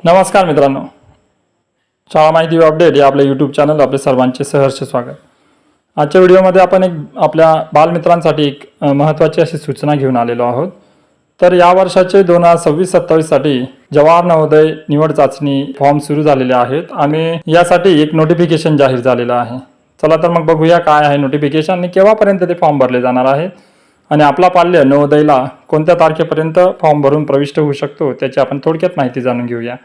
नमस्कार मित्रांनो, शाळा माहिती अपडेट या आपल्या यूट्यूब चॅनल आपले सर्वांचे सहर्ष स्वागत। आजच्या व्हिडिओमध्ये आपण आपल्या बालमित्रांसाठी एक महत्त्वाची अशी सूचना घेऊन आलेलो आहोत। तर या वर्षाचे 2026-27 साठी जवाहर नवोदय निवड चाचणी फॉर्म सुरू झालेले आहेत आणि यासाठी एक नोटिफिकेशन जाहीर झालेलं आहे। चला तर मग बघूया काय आहे नोटिफिकेशन आणि केव्हापर्यंत ते फॉर्म भरले जाणार आहेत आणि आपला पाल्य नवोदयला कोणत्या तारखेपर्यंत फॉर्म भरून प्रविष्ट होऊ शकतो त्याची आपण थोडक्यात माहिती जाणून घेऊया।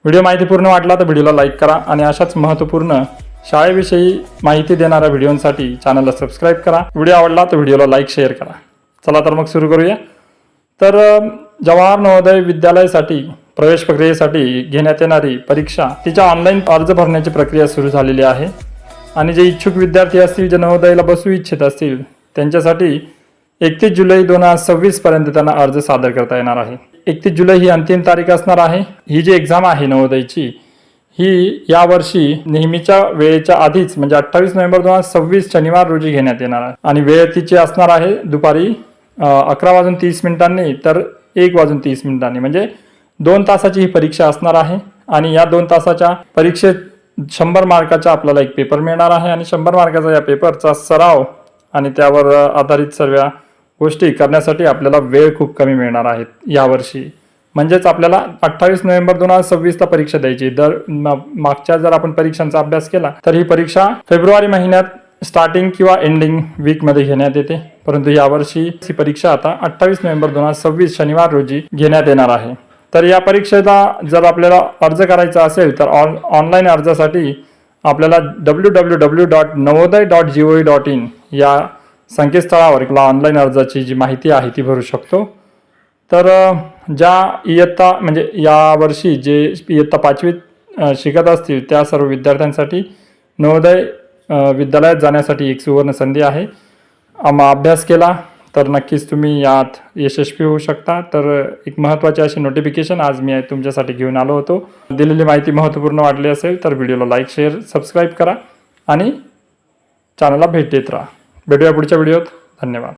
व्हिडिओ माहितीपूर्ण वाटला तर व्हिडिओला लाईक करा आणि अशाच महत्त्वपूर्ण शाळेविषयी माहिती देणाऱ्या व्हिडिओंसाठी चॅनलला सबस्क्राईब करा। व्हिडिओ आवडला तर व्हिडिओला लाईक शेअर करा। चला तर मग सुरू करूया। तर जवाहर नवोदय विद्यालयासाठी प्रवेश प्रक्रियेसाठी घेण्यात येणारी परीक्षा तिच्या ऑनलाईन अर्ज भरण्याची प्रक्रिया सुरू झालेली आहे आणि जे इच्छुक विद्यार्थी असतील जे नवोदयला बसू इच्छित असतील त्यांच्यासाठी 31 जुलै 2026 पर्यंत त्यांना अर्ज सादर करता येणार आहे। 31 जुलै ही अंतिम तारीख असणार आहे। ही जी एक्झाम आहे नवोदयची ही यावर्षी नेहमीच्या वेळेच्या आधीच म्हणजे 28 नोव्हेंबर 2026 शनिवार रोजी घेण्यात येणार आहे आणि वेळ तिची असणार आहे दुपारी 11:30 तर 1:30 म्हणजे 2 तासाची ही परीक्षा असणार आहे आणि या 2 तासाच्या परीक्षेत 100 मार्काचा आपल्याला एक पेपर मिळणार आहे आणि 100 मार्काचा या पेपरचा सराव आणि त्यावर आधारित सर्व गोष्टी करण्यासाठी आपल्याला वेळ खूप कमी मिळणार आहे यावर्षी। म्हणजेच आपल्याला 28 नोव्हेंबर 2026 ला परीक्षा द्यायची। मागच्या जर आपण परीक्षांचा अभ्यास केला तर ही परीक्षा फेब्रुवारी महिन्यात स्टार्टिंग किंवा एंडिंग वीक मध्ये घेण्यात येते, परंतु यावर्षी ही परीक्षा आता 28 नोव्हेंबर 2026 शनिवार रोजी घेण्यात येणार आहे। तर या परीक्षेला जर आपल्याला अर्ज करायचा असेल तर ऑनलाईन अर्जासाठी आपल्याला www.navodaya.gov.in या संकेतस्थळावर ऑनलाईन अर्जाची जी माहिती आहे ती भरू शकतो। तर ज्या इयत्ता म्हणजे यावर्षी जे इयत्ता 5वीत शिकत असतील त्या सर्व विद्यार्थ्यांसाठी नवोदय विद्यालयात जाण्यासाठी एक सुवर्ण संधी आहे। अभ्यास केला तर नक्कीच तुम्ही यात यशस्वी होऊ शकता। तर एक महत्त्वाची अशी नोटिफिकेशन आज मी तुमच्यासाठी घेऊन आलो होतो। दिलेली माहिती महत्त्वपूर्ण वाटली असेल तर व्हिडिओला लाईक शेअर सबस्क्राईब करा आणि चॅनलला भेट देत राहा। भेटूया पुढच्या व्हिडिओत। धन्यवाद।